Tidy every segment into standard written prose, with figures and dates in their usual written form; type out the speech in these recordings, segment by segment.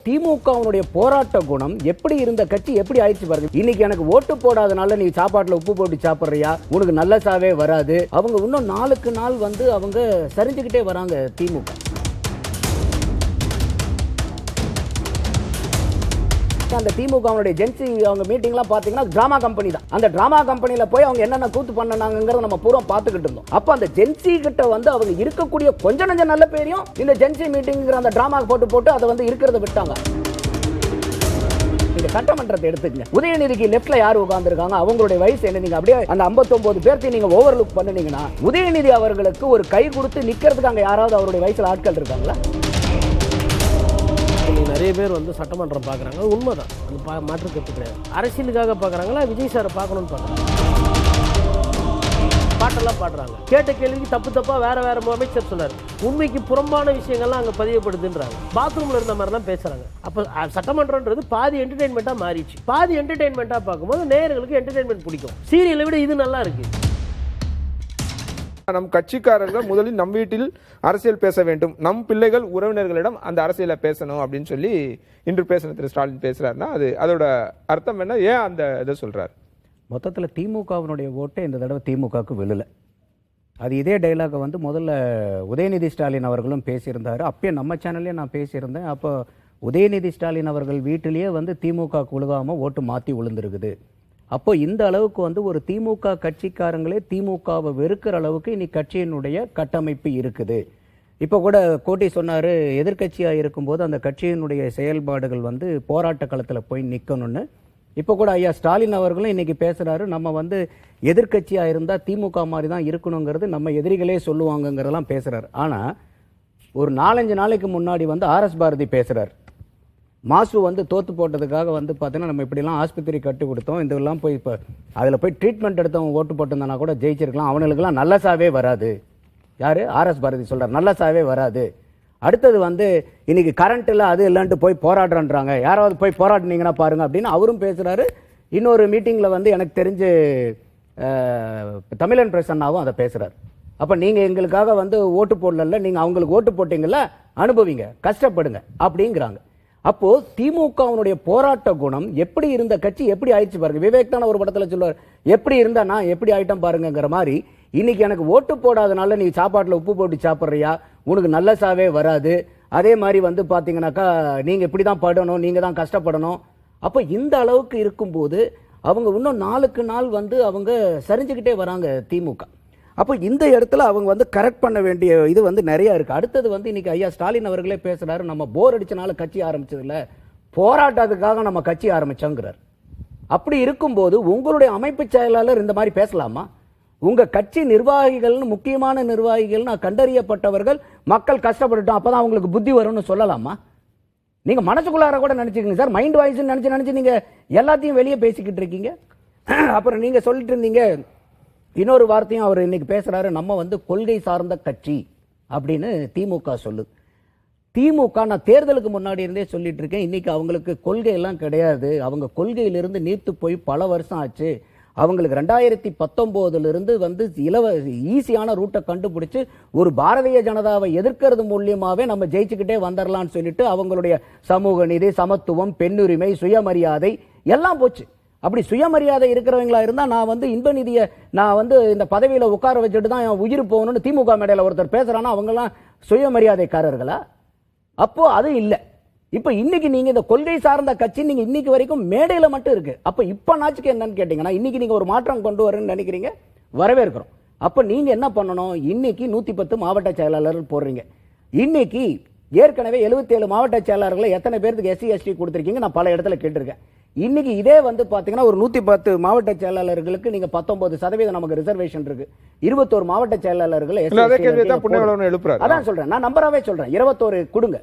திமுகவுடைய போராட்ட குணம் எப்படி இருந்த கட்சி எப்படி ஆயிடுச்சு பாருங்க. இன்னைக்கு எனக்கு ஓட்டு போடாதனால நீ சாப்பாட்டுல உப்பு போட்டு சாப்பிடுறியா, உனக்கு நல்ல சாவே வராது. அவங்க இன்னும் நாளுக்கு நாள் வந்து அவங்க சரிஞ்சுக்கிட்டே வராங்க திமுக. அந்த திமுகவுடைய ஜென்சி அவங்க மீட்டிங்லாம் பாத்தீங்கன்னா டிராமா கம்பெனி தான். அந்த டிராமா கம்பெனில போய் அவங்க என்னென்ன கூத்து பண்ணனாங்கிறத நம்ம பூரா பார்த்துக்கிட்டு இருந்தோம். அப்ப அந்த ஜென்சி கிட்ட வந்து அவங்க இருக்கக்கூடிய கொஞ்ச நஞ்ச நல்ல பேரையும் இந்த ஜென்சி மீட்டிங்கிற அந்த டிராமா போட்டு அதை வந்து இருக்கிறத விட்டாங்க. இந்த சட்டமன்றத்தை எடுத்துக்கங்க. உதயநிதிக்கு லெப்ட்ல யார் உட்கார்ந்துருக்காங்க, அவங்களுடைய வயசு என்ன, நீங்க அப்படியே அந்த 59 பேர்த்தையும் நீங்க ஓவர்லுக் பண்ணீங்கன்னா உதயநிதி அவர்களுக்கு ஒரு கை கொடுத்து நிக்கிறதுக்கு அங்க யாராவது அவருடைய வயசுல ஆட்கள் இருக்காங்களா? நிறைய பேர் வந்து சட்டமன்றம் பார்க்குறாங்க, உண்மைதான், அது மாற்று கருத்து கிடையாது. அரசியலுக்காக பார்க்குறாங்களா, விஜய் சாரை பார்க்கணும்னு பார்க்குறாங்க. பாட்டெல்லாம் பாடுறாங்க, கேட்ட கேள்விக்கு தப்பாக வேற அமைச்சர் சொன்னார், உண்மைக்கு புறம்பான விஷயங்கள்லாம் அங்கே பதியப்படுதுன்றாங்க. பாத்ரூமில் இருந்த மாதிரி தான் பேசுகிறாங்க. அப்போ சட்டமன்றன்றது பாதி என்டர்டெயின்மெண்ட்டாக மாறிடுச்சு. பாதி என்டர்டெயின்மெண்ட்டாக பார்க்கும்போது நேயர்களுக்கு என்டர்டெயின்மெண்ட் பிடிக்கும். சீரியலை விட இது நல்லா இருக்குது. நம் கட்சிக்காரர்கள் முதலில் நம் வீட்டில் அரசியல் பேச வேண்டும், நம் பிள்ளைகள் உறவினர்களிடம் அந்த அரசியலை பேசணும் அப்படின்னு சொல்லி இன்று பேசின திரு ஸ்டாலின் பேசுறாருன்னா அதோட அர்த்தம் என்ன, ஏன் அந்த இதை சொல்றாரு? மொத்தத்தில் திமுகவினுடைய ஓட்டை இந்த தடவை திமுகவுக்கு விழல. அது இதே டைலாக வந்து முதல்ல உதயநிதி ஸ்டாலின் அவர்களும் பேசியிருந்தாரு. அப்பயே நம்ம சேனல்லே நான் பேசியிருந்தேன். அப்போ உதயநிதி ஸ்டாலின் அவர்கள் வீட்டிலேயே வந்து திமுக விழுகாமல் ஓட்டு மாற்றி விழுந்திருக்குது. அப்போ இந்த அளவுக்கு வந்து ஒரு திமுக கட்சிக்காரங்களே திமுகவை வெறுக்கிற அளவுக்கு இன்னைக்கு கட்சியினுடைய கட்டமைப்பு இருக்குது. இப்போ கூட கோட்டி சொன்னார், எதிர்கட்சியாக இருக்கும்போது அந்த கட்சியினுடைய செயல்பாடுகள் வந்து போராட்ட களத்தில் போய் நிற்கணும்னு. இப்போ கூட ஐயா ஸ்டாலின் அவர்களும் இன்னைக்கு பேசுகிறாரு, நம்ம வந்து எதிர்கட்சியாக இருந்தால் திமுக மாதிரி தான் இருக்கணுங்கிறது நம்ம எதிரிகளே சொல்லுவாங்கங்கிறதெல்லாம் பேசுகிறார். ஆனால் ஒரு 4-5 நாளைக்கு முன்னாடி வந்து ஆர்எஸ் பாரதி பேசுகிறார், மாசு வந்து தோத்து போட்டதுக்காக வந்து பார்த்தீங்கன்னா நம்ம இப்படிலாம் ஆஸ்பத்திரி கட்டி கொடுத்தோம், இதெல்லாம் போய் இப்போ அதில் போய் ட்ரீட்மெண்ட் எடுத்தவங்க ஓட்டு போட்டிருந்தானா கூட ஜெயிச்சிருக்கலாம், அவனுக்குலாம் நல்ல சாவே வராது. யார்? ஆர்எஸ் பாரதி சொல்கிறார், நல்ல சாவே வராது. அடுத்தது வந்து இன்னைக்கு கரண்ட் இல்லை அது இல்லைன்ட்டு போய் போராடுறன்றாங்க, யாராவது போய் போராடினீங்கன்னா பாருங்க அப்படின்னு அவரும் பேசுகிறாரு. இன்னொரு மீட்டிங்கில் வந்து எனக்கு தெரிஞ்சு தமிழன் பிரசன்னாவும் அதை பேசுகிறார். அப்போ நீங்கள் எங்களுக்காக வந்து ஓட்டு போடல, நீங்கள் அவங்களுக்கு ஓட்டு போட்டீங்கல்ல, அனுபவிங்க, கஷ்டப்படுங்க அப்படிங்கிறாங்க. அப்போ திமுகவுடைய போராட்ட குணம் எப்படி இருந்த கட்சி எப்படி ஆயிடுச்சு பாருங்க. விவேக் தான ஒரு படத்துல சொல்லுவார், எப்படி இருந்தா நான் எப்படி ஆயிட்டம் பாருங்கிற மாதிரி இன்னைக்கு எனக்கு ஓட்டு போடாதனால நீ சாப்பாட்டுல உப்பு போட்டு சாப்பிட்றியா, உனக்கு நல்ல சாவே வராது. அதே மாதிரி வந்து பாத்தீங்கன்னாக்கா நீங்க இப்படிதான் படணும், நீங்க தான் கஷ்டப்படணும். அப்போ இந்த அளவுக்கு இருக்கும்போது அவங்க இன்னும் நாளுக்கு நாள் வந்து அவங்க சரிஞ்சுக்கிட்டே வராங்க திமுக. அப்போ இந்த இடத்துல அவங்க வந்து கரெக்ட் பண்ண வேண்டிய இது வந்து நிறைய இருக்கு. அடுத்தது வந்து இன்னைக்கு ஐயா ஸ்டாலின் அவர்களே பேசுறாரு, நம்ம போர் அடிச்சனால கட்சி ஆரம்பிச்சது இல்லை, போராட்டத்துக்காக நம்ம கட்சி ஆரம்பிச்சோங்கிறார். அப்படி இருக்கும்போது உங்களுடைய அமைப்பு செயலாளர் இந்த மாதிரி பேசலாமா? உங்க கட்சி நிர்வாகிகள்னு முக்கியமான நிர்வாகிகள்னு கண்டறியப்பட்டவர்கள் மக்கள் கஷ்டப்பட்டுட்டோம் அப்பதான் அவங்களுக்கு புத்தி வரும்னு சொல்லலாமா? நீங்க மனசுக்குள்ளார கூட நினைச்சுக்கீங்க சார், மைண்ட் வாய்ஸ் நினைச்சு நீங்க எல்லாத்தையும் வெளியே பேசிக்கிட்டு இருக்கீங்க. அப்புறம் நீங்க சொல்லிட்டு இருந்தீங்க இன்னொரு வார்த்தையும் அவர் இன்னைக்கு பேசுறாரு, நம்ம வந்து கொள்கை சார்ந்த கட்சி அப்படின்னு திமுக சொல்லுது. திமுக நான் தேர்தலுக்கு முன்னாடி இருந்தே சொல்லிட்டு இருக்கேன், இன்னைக்கு அவங்களுக்கு கொள்கை எல்லாம் கிடையாது, அவங்க கொள்கையிலிருந்து நீர்த்து போய் பல வருஷம் ஆச்சு. அவங்களுக்கு 2019 வந்து ஈஸியான ரூட்டை கண்டுபிடிச்சு ஒரு பாரதிய ஜனதாவை எதிர்க்கிறது மூலியமாவே நம்ம ஜெயிச்சுக்கிட்டே வந்துடலாம்னு சொல்லிட்டு அவங்களுடைய சமூக நீதி, சமத்துவம், பெண்ணுரிமை, சுயமரியாதை எல்லாம் போச்சு. அப்படி சுயமரியாதை இருக்கிறவங்களா இருந்தா நான் வந்து இன்ப நிதியை நான் வந்து இந்த பதவியில உட்கார வச்சுட்டு தான் என் உயிர் போகணும்னு திமுக மேடையில் ஒருத்தர் பேசுறானா அவங்கெல்லாம் சுயமரியாதைக்காரர்களா? அப்போ அது இல்லை. இப்ப இன்னைக்கு நீங்க இந்த கொள்கை சார்ந்த கட்சி நீங்க இன்னைக்கு வரைக்கும் மேடையில மட்டும் இருக்கு. அப்ப இப்ப நாச்சுக்கு என்னன்னு கேட்டீங்கன்னா இன்னைக்கு நீங்க ஒரு மாற்றம் கொண்டு வரணும்னு நினைக்கிறீங்க, வரவேற்கிறோம். அப்ப நீங்க என்ன பண்ணணும், இன்னைக்கு 110 மாவட்ட செயலாளர்கள் போடுறீங்க. இன்னைக்கு ஏற்கனவே 77 மாவட்ட செயலாளர்களை எத்தனை பேருக்கு SC ST கொடுத்துருக்கீங்க நான் பல இடத்துல கேட்டிருக்கேன். இன்னைக்கு இதே வந்து பாத்தீங்கன்னா ஒரு 110 மாவட்ட செயலாளர்களுக்கு நீங்க 19% நமக்கு ரிசர்வேஷன் இருக்கு. 21 மாவட்ட செயலாளர்கள் அதான் சொல்றேன், நான் நம்பராவே சொல்றேன், 21 கொடுங்க.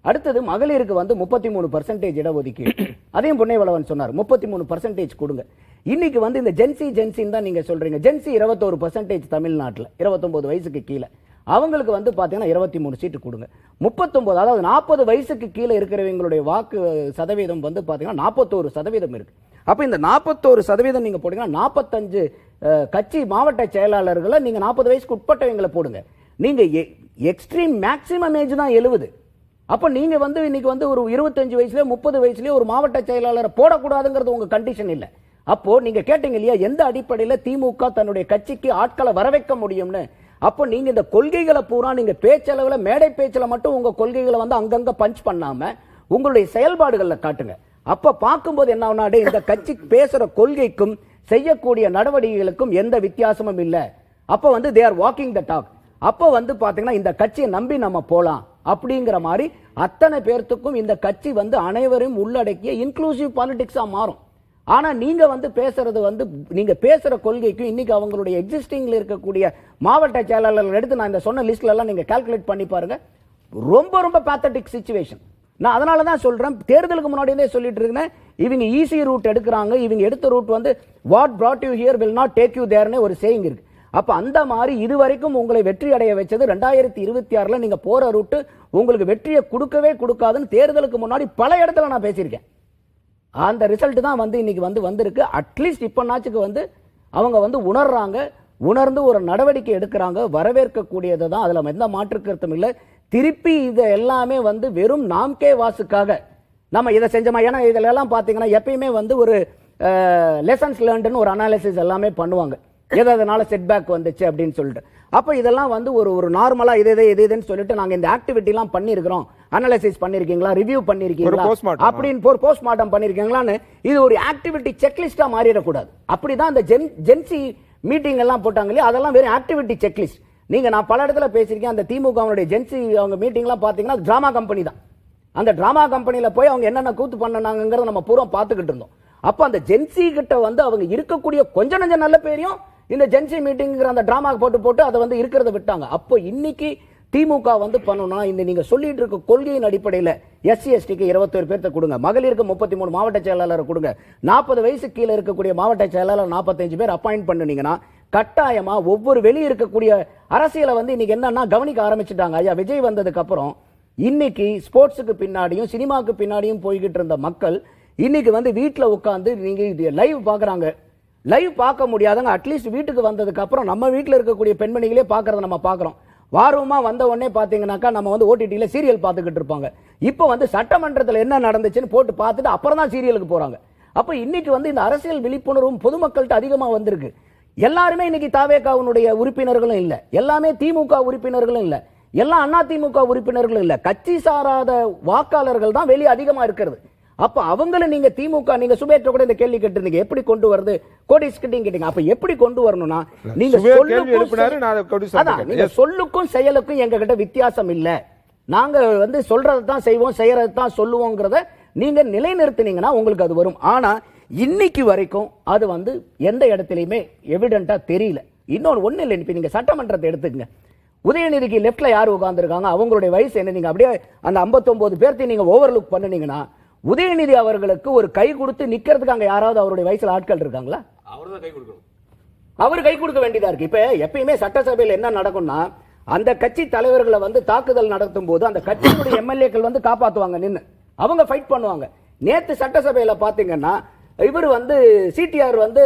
அடுத்தது மகளிருக்கு வந்து 33% இடஒதுக்கீடு, அதையும் பொன்னைவளவன் சொன்னார், 33% கொடுங்க. இன்னைக்கு வந்து இந்த ஜென்சின்னு தான் நீங்க சொல்றீங்க. ஜென்சி 21% தமிழ்நாட்டில் 29 வயசுக்கு கீழே அவங்களுக்கு வந்து பாத்தீங்கன்னா 23 சீட்டு கொடுங்க. 39 அதாவது 40 வயசுக்கு கீழே இருக்கிறவங்களுடைய வாக்கு சதவீதம் வந்து பாத்தீங்கன்னா 41% இருக்கு. அப்ப இந்த 41% நீங்க போட்டீங்கன்னா 45 கட்சி மாவட்ட செயலாளர்களை நீங்க 40 வயசுக்கு உட்பட்டவங்களை போடுங்க. நீங்க எக்ஸ்ட்ரீம் மேக்சிமம் ஏஜ் தான் 70. அப்ப நீங்க வந்து இன்னைக்கு வந்து ஒரு 25 வயசுலயோ 30 வயசுலயோ ஒரு மாவட்ட செயலாளரை போடக்கூடாதுங்கிறது உங்க கண்டிஷன் இல்ல. அப்போ நீங்க கேட்டீங்க இல்லையா எந்த அடிப்படையில திமுக தன்னுடைய கட்சிக்கு ஆட்களை வர வைக்க முடியும்னு. அப்போ நீங்க இந்த கொள்கைகளை பூரா நீங்க பேச்சளவுல மேடை பேச்சுல மட்டும் உங்க கொள்கைகளை வந்து அங்கங்க பஞ்ச் பண்ணாம உங்களுடைய செயல்பாடுகள்ல காட்டுங்க. அப்ப பார்க்கும்போது என்ன ஆகுனா, இந்த கட்சி பேசுற கொள்கைக்கும் செய்யக்கூடிய நடவடிக்கைகளுக்கும் எந்த வித்தியாசமும் இல்ல. அப்ப வந்து they are walking the talk. அப்ப வந்து பாத்தீங்கன்னா இந்த கட்சியை நம்பி நம்ம போலாம் அப்படிங்கிற மாதிரி அத்தனை பேர்த்துக்கும் இந்த கட்சி வந்து அனைவரையும் உள்ளடக்கிய இன்க்ளூசிவ் பாலிடிக்ஸா மாறும். ஆனா நீங்க வந்து பேசுறது வந்து நீங்க பேசுற கொள்கைக்கும் இன்னைக்கு அவங்களுடைய எக்ஸிஸ்டிங்ல இருக்கக்கூடிய மாவட்ட செயலாளர்கள் எடுத்து நான் இந்த சொன்ன லிஸ்ட்ல எல்லாம் நீங்க கால்குலேட் பண்ணி பாருங்க. ரொம்ப ரொம்ப பேத்தட்டிக் சிச்சுவேஷன். நான் அதனால தான் சொல்றேன், தேர்தலுக்கு முன்னாடியே சொல்லிட்டு இருக்கேன், இவங்க ஈஸி ரூட் எடுக்கிறாங்க. இவங்க எடுத்த ரூட் வந்து what brought you here will not take you thereன்னு ஒரு சேயிங் இருக்கு. அப்ப அந்த மாதிரி இதுவரைக்கும் உங்களை வெற்றி அடைய வச்சது 2026ல நீங்க போற ரூட் உங்களுக்கு வெற்றியை கொடுக்கவே கொடுக்காதுன்னு தேர்தலுக்கு முன்னாடி பல இடத்துல நான் பேசியிருக்கேன். அந்த ரிசல்ட் தான் வந்து இன்னைக்கு வந்து வந்திருக்கு. அட்லீஸ்ட் இப்ப நாச்சுக்கு வந்து அவங்க வந்து உணர்றாங்க, உணர்ந்து ஒரு நடவடிக்கை எடுக்கிறாங்க, வரவேற்கக்கூடியது தான். அதுல எந்த மாற்று கருத்தும் இல்லை. திருப்பி இதை எல்லாமே வந்து வெறும் நாம்கே வாசுக்காக நம்ம இதை செஞ்சோமா. ஏன்னா இதுல எல்லாம் பாத்தீங்கன்னா எப்பயுமே வந்து ஒரு லெசன்ஸ் லேர்ன்டுன்னு ஒரு அனாலிசிஸ் எல்லாமே பண்ணுவாங்க, எதனால செட்பேக் வந்துச்சு அப்படின்னு சொல்லிட்டு. அப்ப இதெல்லாம் வந்து ஒரு நார்மலா இதுன்னு சொல்லிட்டு நாங்க இந்த ஆக்டிவிட்டி எல்லாம் பண்ணிருக்கிறோம், அனாலிசிஸ் பண்ணிருக்கீங்களா, ரிவ்யூ பண்ணிருக்கீங்களா அப்படின்னு ஒரு போஸ்ட்மார்ட்டம் பண்ணிருக்கீங்களான்னு இது ஒரு ஆக்டிவிட்டி செக்லிஸ்டா மாறிடக்கூடாது. அப்படிதான் இந்த ஜென்சி மீட்டிங் எல்லாம் போட்டாங்க இல்லையா, அதெல்லாம் வெறும் ஆக்டிவிட்டி செக்லிஸ்ட். நீங்க நான் பல இடத்துல பேசியிருக்கேன், அந்த திமுக ஜென்சி அவங்க மீட்டிங் எல்லாம் பாத்தீங்கன்னா டிராமா கம்பெனி தான். அந்த டிராமா கம்பெனில போய் அவங்க என்னென்ன கூத்து பண்ணாங்கிறத நம்ம பூரா பார்த்துக்கிட்டு இருந்தோம். அப்ப அந்த ஜென்சி கிட்ட வந்து அவங்க இருக்கக்கூடிய கொஞ்சம் நஞ்ச நல்ல பேரையும் இந்த ஜென்சி மீட்டிங்கிற அந்த டிராமா போட்டு அதை வந்து இருக்கிறத விட்டாங்க. அப்போ இன்னைக்கு திமுக வந்து பண்ணணும்னா இந்த நீங்க சொல்லிட்டு இருக்க கொள்கையின் அடிப்படையில் எஸ்சி எஸ்டிக்கு 21 பேர்த்த கொடுங்க, மகளிருக்கு 33 மாவட்ட செயலாளர் கொடுங்க, 40 வயசு கீழே இருக்கக்கூடிய மாவட்ட செயலாளர் 45 பேர் அப்பாயிண்ட் பண்ணுனீங்கன்னா கட்டாயமா ஒவ்வொரு வெளியே இருக்கக்கூடிய அரசியலை வந்து இன்னைக்கு என்னன்னா கவனிக்க ஆரம்பிச்சுட்டாங்க. ஐயா விஜய் வந்ததுக்கு அப்புறம் இன்னைக்கு ஸ்போர்ட்ஸுக்கு பின்னாடியும் சினிமாவுக்கு பின்னாடியும் போய்கிட்டு இருந்த மக்கள் இன்னைக்கு வந்து வீட்டில் உட்காந்து நீங்க லைவ் பாக்குறாங்க. லைவ் பார்க்க முடியாதவங்க அட்லீஸ்ட் வீட்டுக்கு வந்ததுக்கு அப்புறம் நம்ம வீட்டில் இருக்கக்கூடிய பெண்மணிகளே பார்க்கறத நம்ம பார்க்குறோம். வாரமா வந்த உடனே பார்த்தீங்கன்னாக்கா நம்ம வந்து ஓடிடியில சீரியல் பார்த்துக்கிட்டு இருப்பாங்க. இப்போ வந்து சட்டமன்றத்தில் என்ன நடந்துச்சுன்னு போட்டு பார்த்துட்டு அப்புறம் தான் சீரியலுக்கு போறாங்க. அப்போ இன்னைக்கு வந்து இந்த அரசியல் விழிப்புணர்வும் பொதுமக்கள்கிட்ட அதிகமாக வந்திருக்கு. எல்லாருமே இன்னைக்கு தாவேகாவுடைய உறுப்பினர்களும் இல்லை, எல்லாமே திமுக உறுப்பினர்களும் இல்லை, எல்லாம் அண்ணா திமுக உறுப்பினர்களும் இல்லை, கட்சி சாராத வாக்காளர்கள் தான் வெளியே அதிகமா இருக்கிறது. அப்ப அவங்கள நீங்க திமுக நீங்க சுபேற்ற கூட இந்த கேள்வி கேட்டிருந்தீங்க, எப்படி கொண்டு வருது கோடிஸ் கேட்டீங்க. அப்ப எப்படி கொண்டு வரணும்னா நீங்க சொல்லுக்கும் செயலுக்கும் எங்க கிட்ட வித்தியாசம் இல்ல, நாங்க வந்து சொல்றதை தான் செய்வோம், செய்யறது தான் சொல்லுவோங்கிறத நீங்க நிலைநிறுத்தினீங்கன்னா உங்களுக்கு அது வரும். ஆனா இன்னைக்கு வரைக்கும் அது வந்து எந்த இடத்துலயுமே எவிடென்ட்டா தெரியல. இன்னொன்னு ஒண்ணு இல்லை, இப்ப நீங்க சட்டமன்றத்தை எடுத்துக்கங்க, உதயநிதிக்கு லெப்ட்ல யார் உட்கார்ந்துருக்காங்க, அவங்களுடைய வயசு என்ன, நீங்க அப்படியே அந்த 59 பேர்த்தையும் நீங்க ஓவர்லுக் பண்ணுனீங்கன்னா உதயநிதி அவர்களுக்கு ஒரு கை கொடுத்து நிக்கிறதுக்கு அங்க யாராவது அவருடைய வயசுல ஆட்கள் இருக்காங்களா? அவர்தான் கை கொடுக்கணும், அவர் கை கொடுக்க வேண்டியதா இருக்கு. இப்ப எப்பயுமே சட்டசபையில் என்ன நடக்கும்னா அந்த கட்சி தலைவர்களை வந்து தாக்குதல் நடத்தும் போது அந்த கட்சியினுடைய எம்எல்ஏக்கள் வந்து காப்பாத்துவாங்க, நின்று அவங்க ஃபைட் பண்ணுவாங்க. நேத்து சட்டசபையில பாத்தீங்கன்னா இவர் வந்து சிடிஆர் வந்து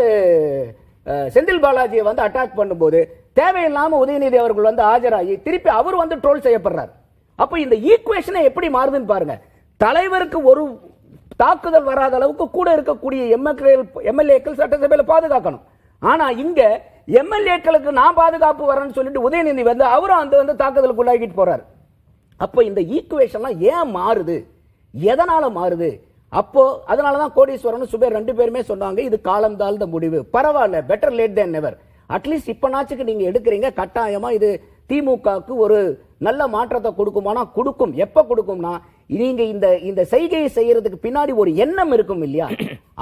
செந்தில் பாலாஜியை வந்து அட்டாக் பண்ணும்போது தேவையில்லாம உதயநிதி அவர்கள் வந்து ஆஜராகி திருப்பி அவர் வந்து ட்ரோல் செய்யப்படுறார். அப்ப இந்த ஈக்குவேஷனை எப்படி மாறுதுன்னு பாருங்க. தலைவருக்கு ஒரு தாக்குதல் வராத அளவுக்கு கூட இருக்கக்கூடிய எம்எல்ஏக்கள் சட்டசபையில் பாதுகாக்கணும். ஆனா இங்க எம்எல்ஏக்களுக்கு நான் பாதுகாப்பு வரேன்னு சொல்லிட்டு உதயநிதி வந்து அவரும் அந்த வந்து தாக்குதலுக்கு உள்ளாகிட்டு போறாரு. அப்ப இந்த ஈக்குவேஷன்லாம் ஏன் மாறுது, எதனால மாறுது? அப்போ அதனாலதான் கோடீஸ்வரன் சுபேர் 2 பேருமே சொன்னாங்க இது காலம் தாழ்ந்த முடிவு, பரவாயில்ல, பெட்டர் லேட் தென் நெவர். அட்லீஸ்ட் இப்ப நாச்சுக்கு நீங்க எடுக்கிறீங்க, கட்டாயமா இது திமுகவுக்கு ஒரு நல்ல மாற்றத்தை கொடுக்குமானா கொடுக்கும். எப்ப கொடுக்கும்னா நீங்க இந்த செய்கையை செய்யறதுக்கு பின்னாடி ஒரு எண்ணம் இருக்கும் இல்லையா,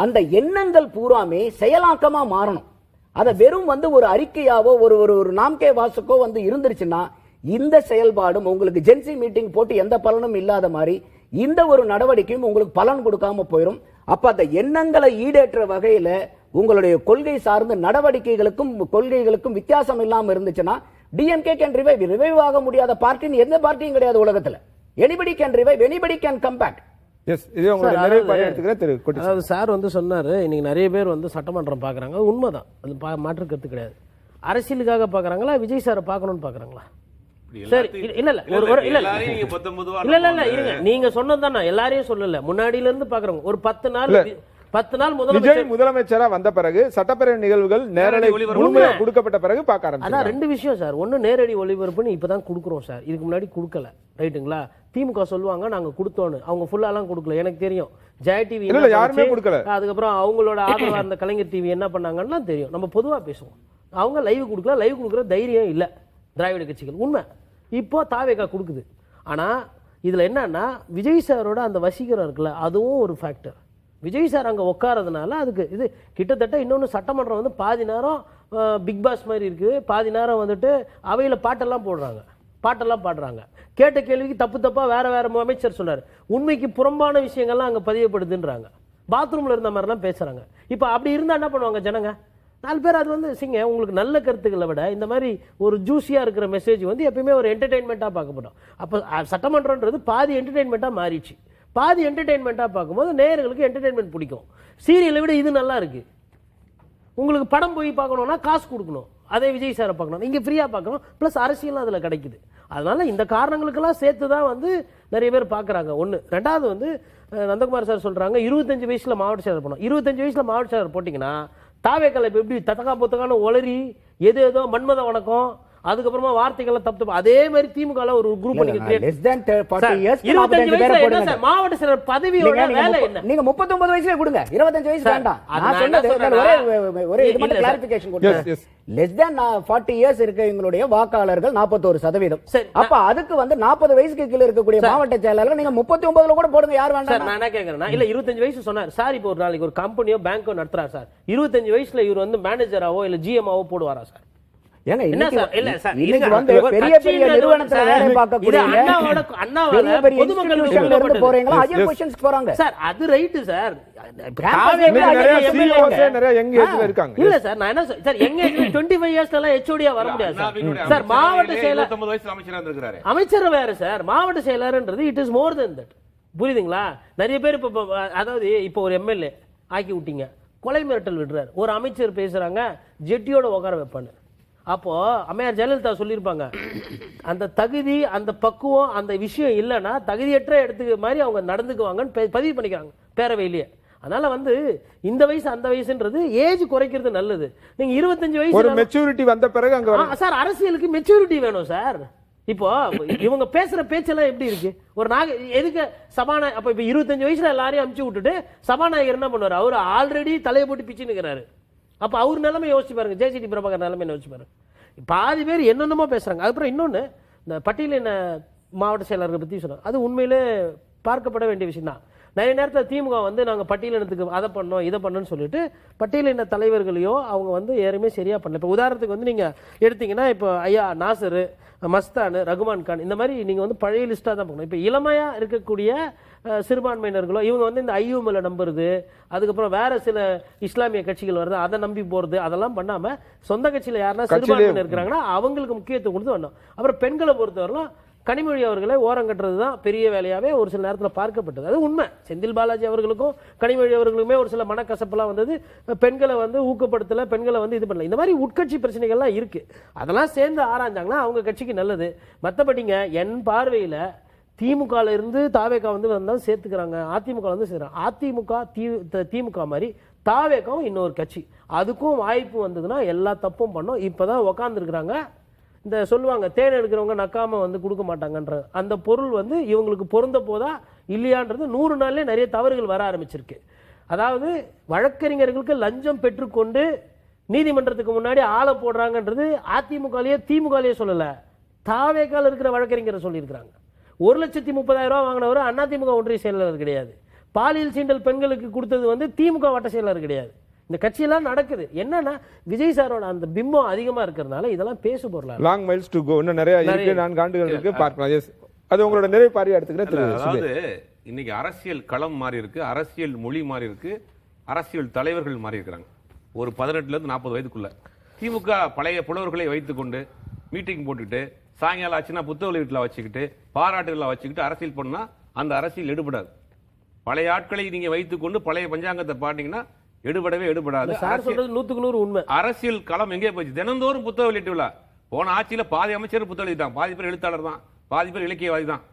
அந்த எண்ணங்கள் பூராமே செயலாக்கமா மாறணும். அதை வெறும் வந்து ஒரு அறிக்கையாவோ ஒரு நாம்கே வாசுக்கோ வந்து இருந்துருச்சுன்னா இந்த செயல்பாடும் உங்களுக்கு ஜென்சி மீட்டிங் போட்டு எந்த பலனும் இல்லாத மாதிரி இந்த ஒரு நடவடிக்கையும் உங்களுக்கு பலன் கொடுக்காம போயிடும். அப்ப அந்த எண்ணங்களை ஈடேற்ற வகையில உங்களுடைய கொள்கை சார்ந்த நடவடிக்கைகளுக்கும் கொள்கைகளுக்கும் வித்தியாசம் இல்லாம இருந்துச்சுன்னா டிஎம்கே கேன் ரிவைவ் ஆக முடியாத பார்ட்டின்னு எந்த பார்ட்டியும் கிடையாது உலகத்துல. Anybody can revive, anybody can come back. அதாவது சார் வந்து சொன்னாரு, இன்னைக்கு நிறைய பேர் வந்து சட்டமன்றம் பாக்குறாங்க, உண்மைதான், அது மாற்று கருத்து கிடையாது. அரசியலுக்காக பாக்குறாங்களா, விஜய் சாரை பார்க்கணும்னு பாக்குறாங்களா? சரி இல்ல இருங்க, நீங்க சொன்னதுதான் எல்லாரையும் சொல்லல, முன்னாடியில இருந்து பாக்குறோம். ஒரு 10 நாள் முதலமைச்சரா வந்த பிறகு சட்டப்பேரவை நிகழ்வுகள் நேரடி முழுமையா கொடுக்கப்பட்ட பிறகு பார்க்க ஆரம்பிச்சோம். அதான் 2 விஷயம் சார். ஒன்னு நேரடி ஒளிபரப்புன்னு இப்பதான் கொடுக்குறோம் சார், இதுக்கு முன்னாடி கொடுக்கல. ரைட்டுங்களா? திமுக சொல்லுவாங்க நாங்க கொடுத்தோன்னு, அவங்க ஃபுல்லாலாம் கொடுக்கல. எனக்கு தெரியும் ஜெயா டிவி யாருமே கொடுக்கல. அதுக்கப்புறம் அவங்களோட ஆதரவா இருந்த கலைஞர் டிவி என்ன பண்ணாங்கன்னா தெரியும். நம்ம பொதுவா பேசுவோம். அவங்க லைவ் கொடுக்கல, லைவ் கொடுக்குற தைரியம் இல்ல திராவிட கட்சிகள். உண்மை. இப்போ தாவேகா கொடுக்குது. ஆனா இதுல என்னன்னா விஜய் சாரோட அந்த வசீகரம் இருக்குல்ல, அதுவும் ஒரு ஃபேக்டர். விஜய் சார் அங்கே உட்காரதுனால அதுக்கு இது கிட்டத்தட்ட இன்னொன்று சட்டமன்றம் வந்து பாதி நேரம் பிக் பாஸ் மாதிரி இருக்குது, பாதி நேரம் வந்துட்டு அவையில் பாட்டெல்லாம் பாடுறாங்க. கேட்ட கேள்விக்கு தப்பா வேற அமைச்சர் சொன்னார். உண்மைக்கு புறம்பான விஷயங்கள்லாம் அங்கே பதியப்படுதுன்றாங்க. பாத்ரூமில் இருந்த மாதிரிலாம் பேசுகிறாங்க. இப்போ அப்படி இருந்தால் என்ன பண்ணுவாங்க ஜனங்க? 4 பேர் அது வந்து உங்களுக்கு நல்ல கருத்துக்களை விட இந்த மாதிரி ஒரு ஜூஸியாக இருக்கிற மெசேஜ் வந்து எப்பயுமே ஒரு என்டர்டெயின்மெண்ட்டாக பார்க்கப்படும். அப்போ சட்டமன்றன்றது பாதி என்டர்டெயின்மெண்ட்டாக மாறிடுச்சு. பாதி என்டர்டெயின்மெண்ட்டாக பார்க்கும்போது நேயர்களுக்கு என்டர்டெயின்மெண்ட் பிடிக்கும். சீரியலை விட இது நல்லா இருக்கு. உங்களுக்கு படம் போய் பார்க்கணும்னா காசு கொடுக்கணும், அதே விஜய் சாரை பார்க்கணும், இங்கே ஃப்ரீயாக பார்க்கணும், ப்ளஸ் அரசியலும் அதில் கிடைக்குது. அதனால இந்த காரணங்களுக்கெல்லாம் சேர்த்து தான் வந்து நிறைய பேர் பார்க்குறாங்க. ஒன்று. ரெண்டாவது வந்து நந்தகுமார் சார் சொல்கிறாங்க 25 வயசில் மாவட்ட செயலர் போனோம். 25 வயசில் மாவட்ட செயலர் போட்டிங்கன்னா தாவேக்கால இப்போ எப்படி தத்தக்கா பொத்தக்கான ஒளரி ஏதோ மன்மத வணக்கம், அதுக்கப்புறமா வார்த்தைகள் தப்பு அதே மாதிரி திமுக ஒரு குரூப் மாவட்ட செயலர் பதவியோட வேலை என்ன? நீங்க 39 வயசுல கொடுங்க, 25 வயசு வேண்டாம். நான் சொன்னது ஒரே இது மட்டும் கிளாரிஃபிகேஷன் கொடுங்க. லெஸ் தென் 40 இயர்ஸ் இருக்கவங்களுடைய வாக்காளர்கள் 41%. அப்ப அதுக்கு வந்து 40 வயசுக்கு கீழ இருக்கக்கூடிய மாவட்ட செயலாளர்கள் நீங்க 39ல கூட போடுங்க, யார் வேண்டாம். நான் என்ன கேக்குறேன்னா, இல்ல 25 வயசு சொன்னார் சார். இப்போ ஒரு நாளைக்கு ஒரு கம்பெனியோ பேங்கோ நடத்துறாரு சார், 25 வயசுல இவர் வந்து மேனேஜராவோ இல்ல ஜிஎம்ஆவோ போடுவாரா சார்? ஏங்க இன்னைக்கு வந்து பெரிய பெரிய நிறுவனத்துல வேலை பார்க்கக்கூடிய பெரிய பெரிய இன்ஸ்டிடியூஷன்ல இருந்து போறீங்களா ஹையர் பொசிஷன்ஸ்க்கு போறாங்க சார். அது ரைட் சார். இல்ல சார், நான் என்ன சார் எங்க 25 இயர்ஸ்ல எல்லாம் ஹெச்ஓடியா வர முடியாது சார். மாவட்ட செயலர் 29 வயசுல அமைச்சரா இருந்திருக்காரு. அமைச்சர் வேற சார், மாவட்ட செயலர்ன்றது it is more than that. புரியுதுங்களா? நிறைய பேர் இப்ப அதாவது இப்போ ஒரு எம்எல்ஏ ஆக்கி விட்டீங்க, கொலை மிரட்டல் விடுறாரு, ஒரு அமைச்சர் பேசுறாங்க ஜெட்டியோட உட்கார வைப்பான்னு. அப்போ அம்மையார் ஜெயலலிதா சொல்லியிருப்பாங்க, அந்த தகுதி அந்த பக்குவம் அந்த விஷயம் இல்லைன்னா தகுதியற்ற இடத்துக்கு மாதிரி அவங்க நடந்துக்குவாங்கன்னு பதிவு பண்ணிக்கிறாங்க பேரவையிலேயே. அதனால வந்து இந்த வயசு அந்த வயசுன்றது ஏஜ் குறைக்கிறது நல்லது. நீங்க 25 வயசு ஒரு மெச்சூரிட்டி வந்த பிறகு அங்க சார் அரசியலுக்கு மெச்சூரிட்டி வேணும் சார். இப்போ இவங்க பேசுற பேச்செல்லாம் எப்படி இருக்கு? ஒரு எதுக்கு சபாநாயகர் அப்ப இப்ப 25 வயசுல எல்லாரையும் அமுச்சு விட்டுட்டு சபாநாயகர் என்ன பண்ணுவாரு? அவரு ஆல்ரெடி தலையை போட்டு பிச்சுன்னுக்கிறாரு. அப்ப அவர் நிலைமை யோசிச்சு பாருங்க, ஜேசிடி பிரபாகர் நிலைமை யோசிச்சு பாருங்க. பாதி பேர் என்னென்னமோ பேசுறாங்க. அதுக்கப்புறம் இன்னொன்னு, இந்த பட்டியலின மாவட்ட செயலர்கள் பத்தி சொன்னாங்க, அது உண்மையிலே பார்க்கப்பட வேண்டிய விஷயம் தான். நிறைய நேரத்தில் திமுக வந்து நாங்கள் பட்டியலினத்துக்கு அதை பண்ணோம் இதை பண்ணோன்னு சொல்லிட்டு பட்டியலின தலைவர்களையோ அவங்க வந்து யாருமே சரியா பண்ணல. இப்போ உதாரணத்துக்கு வந்து நீங்க எடுத்தீங்கன்னா இப்போ ஐயா நாசரு, மஸ்தான், ரகுமான் கான், இந்த மாதிரி நீங்க வந்து பழைய லிஸ்டா தான் போகணும். இப்போ இளமையா இருக்கக்கூடிய சிறுபான்மையினர்களோ இவங்க வந்து இந்த ஐயூஎம்ல நம்புறது, அதுக்கப்புறம் வேற சில இஸ்லாமிய கட்சிகள் வருது அதை நம்பி போறது, அதெல்லாம் பண்ணாம சொந்த கட்சியில யாருன்னா சிறுபான்மையினர் இருக்கிறாங்கன்னா அவங்களுக்கு முக்கியத்துவம் கொடுத்து வரணும். அப்புறம் பெண்களை பொறுத்தவரைக்கும் கனிமொழி அவர்களை ஓரம் கட்டுறது தான் பெரிய வேலையாவே ஒரு சில நேரத்தில் பார்க்கப்பட்டது. அது உண்மை. செந்தில் பாலாஜி அவர்களுக்கும் கனிமொழி அவர்களுக்குமே ஒரு சில மனக்கசப்பெல்லாம் வந்தது. பெண்களை வந்து ஊக்கப்படுத்தல, பெண்களை வந்து இது பண்ணல, இந்த மாதிரி உட்கட்சி பிரச்சனைகள்லாம் இருக்கு. அதெல்லாம் சேர்ந்து ஆராய்ஞ்சாங்கன்னா அவங்க கட்சிக்கு நல்லது. மற்றபடிங்க என் பார்வையில திமுகல இருந்து தாவேகா வந்து வந்தாலும் சேர்த்துக்கிறாங்க, அதிமுக வந்து சேர்க்கிறாங்க. அதிமுக திமுக மாதிரி தாவேகாவும் இன்னொரு கட்சி, அதுக்கும் வாய்ப்பு வந்ததுன்னா எல்லா தப்பும் பண்ணோம். இப்பதான் உக்காந்துருக்குறாங்க. இந்த சொல்லுவாங்க தேன் எடுக்கிறவங்க நக்காம வந்து கொடுக்க மாட்டாங்கன்ற அந்த பொருள் வந்து இவங்களுக்கு பொருந்த போதா இல்லையான்றது 100 நாள்லயே நிறைய தவறுகள் வர ஆரம்பிச்சிருக்கு. அதாவது வழக்கறிஞர்களுக்கு லஞ்சம் பெற்றுக்கொண்டு நீதிமன்றத்துக்கு முன்னாடி ஆளை போடுறாங்கன்றது அதிமுகலயே திமுகலயே சொல்லல, தாவேகால இருக்கிற வழக்கறிஞரை சொல்லியிருக்கிறாங்க. 1,30,000 வாங்கினவர் அதிமுக ஒன்றிய செயலாளர் கிடையாது. பாலியல் சீண்டல் பெண்களுக்கு கொடுத்தது வந்து திமுக வட்ட செயலாளர் கிடையாது. இந்த கட்சியெல்லாம் நடக்குது. என்னன்னா விஜய் சாரோட அந்த பிம்பம் அதிகமா இருக்கிறதுனால இதெல்லாம் பேசு பொருளா. லாங் மைல்ஸ் டு கோ, இன்னும் நிறைய இருக்கு, 4 ஆண்டுகள் இருக்கு, பார்க்கலாம். அது உங்களோட நிறைவு பார்வையா எடுத்துக்கிறேன். அதாவது இன்னைக்கு அரசியல் களம் மாறி இருக்கு, அரசியல் மொழி மாறி இருக்கு, அரசியல் தலைவர்கள் மாறி இருக்கிறாங்க. ஒரு 18 இருந்து 40 வயதுக்குள்ள திமுக பழைய புலவர்களை வைத்துக்கொண்டு மீட்டிங் போட்டுக்கிட்டு சாயங்காலம் ஆச்சுன்னா புத்தக வீட்டில் வச்சுக்கிட்டு பாராட்டுகளை வச்சுக்கிட்டு அரசியல் பண்ணா அந்த அரசியல் எடுபடாது. பழைய ஆட்களை நீங்க வைத்துக்கொண்டு பழைய பஞ்சாங்கத்தை பாத்தீங்கன்னா எடுபடவே எடுபடாது. சார் சொல்றது 100க்கு 100 உண்மை. அரசியல் களம் எங்கே போச்சு? தினந்தோறும் புத்தக வெளியிட்டு விழா, போன ஆட்சியில பாதி அமைச்சர் புத்தகம் எழுதிட்டாங்க, பாதி பேர் எழுத்தாளர் தான், பாதி பேர் இலக்கியவாதி தான்,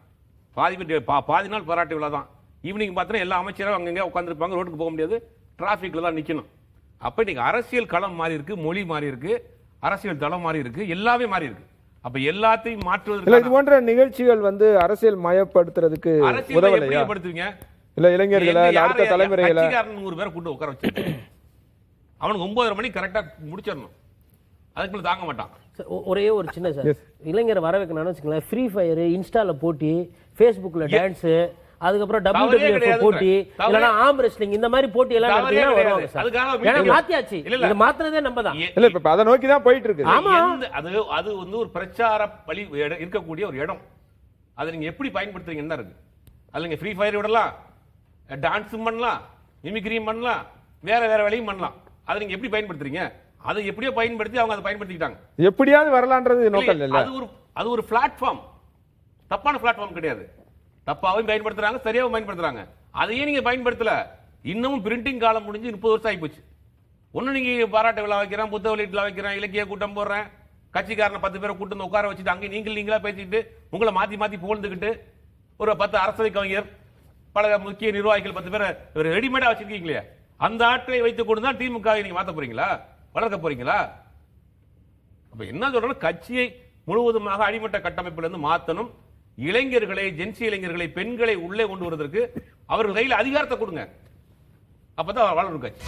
பாதி பேர் பாதி நாள் பாராட்டு விழா தான். ஈவினிங் பார்த்தா எல்லா அமைச்சரும் அங்கங்க உட்காந்துருப்பாங்க, ரோட்டுக்கு போக முடியாது, டிராஃபிக்ல தான் நிக்கணும். அப்ப இன்னைக்கு அரசியல் களம் மாறி இருக்கு, மொழி மாறி இருக்கு, அரசியல் தளம் மாறி இருக்கு, எல்லாமே மாறி இருக்கு. அப்ப எல்லாத்தையும் இல்ல மாற்றுவதற்கு இது போன்ற நிகழ்ச்சிகள் வந்து அரசியல் மயப்படுத்துறதுக்கு உதவலையா? ஏற்படுத்துவீங்க இல்ல இளைஞர்களை இல்ல அடுத்த தலைமுறைகளை 100 பேரை கூட்டு உட்கார வச்சு அவனுக்கு 9:30 மணிக்கு கரெக்டா முடிச்சிடணும், அதுக்கு மேல தாங்க மாட்டான். ஒரே ஒரு சின்ன சார், இளைஞரை வர வைக்கணும்னு வச்சுக்கலாம், ஃப்ரீ ஃபயர், இன்ஸ்டால போட்டி, ஃபேஸ்புக்ல டான்ஸ், அதுக்கப்புறம் WWE போட்டி, இல்லனா ஆர்ம் ரெஸ்லிங், இந்த மாதிரி போட்டி எல்லாம் நடத்தினா வருவாங்க சார். ஏன்னா மாத்தியாச்சு, இது மாத்துறதே நம்ம தான். இல்ல இப்ப அதை நோக்கி தான் போயிட்டு இருக்கு. அது வந்து ஒரு பிரச்சார பலி இருக்கக்கூடிய ஒரு இடம். அதை நீங்க எப்படி பயன்படுத்துறீங்கன்னு தான் இருக்கு. அதுல நீங்க ஃப்ரீ ஃபயர் விடலாம், டான்ஸும் பண்ணலாம், மிமிக்ரியும் பண்ணலாம், வேற வேற வேலையும் பண்ணலாம். அதை நீங்க எப்படி பயன்படுத்துறீங்க? அதை எப்படியோ பயன்படுத்தி அவங்க அதை பயன்படுத்திக்கிட்டாங்க. எப்படியாவது வரலான்றது நோக்கம் இல்ல. அது ஒரு பிளாட்ஃபார்ம், தப்பான பிளாட்ஃபார்ம் கிடையாது. தப்பாவும் பயன்படுத்துறாங்க, சரியாவும் பயன்படுத்துறாங்க. அதையே நீங்க பயன்படுத்தல. இன்னமும் பிரிண்டிங் காலம் முடிஞ்சு 30 வருஷம் ஆகி போச்சு. ஒண்ணு நீங்க பாராட்டு விழா வைக்கிறேன், புத்தக வெளியீட்டு வைக்கிறேன், இலக்கிய கூட்டம் போடுறேன், கட்சிக்காரனை 10 பேரை கூட்டு வந்து உட்கார வச்சுட்டு அங்கே நீங்களா பேசிக்கிட்டு உங்களை மாத்தி மாத்தி புகழ்ந்துக்கிட்டு ஒரு 10 அரசியல் கவிஞர், பல முக்கிய நிர்வாகிகள் 10 பேரை ரெடிமேடா வச்சிருக்கீங்களே, அந்த ஆட்களை வைத்துக் கொண்டு தான் திமுக நீங்க மாத்த போறீங்களா, வளர்க்க போறீங்களா? அப்ப என்ன சொல்றோம், கட்சியை முழுவதுமாக அடிமட்ட கட்டமைப்புல இருந்து மாத்தணும். இளைஞர்களை, ஜென்சி இளைஞர்களை, பெண்களை உள்ளே கொண்டு வருவதற்கு அவர்கள் கையில் அதிகாரத்தை கொடுங்க. அப்பதான் வளரும் கட்சி.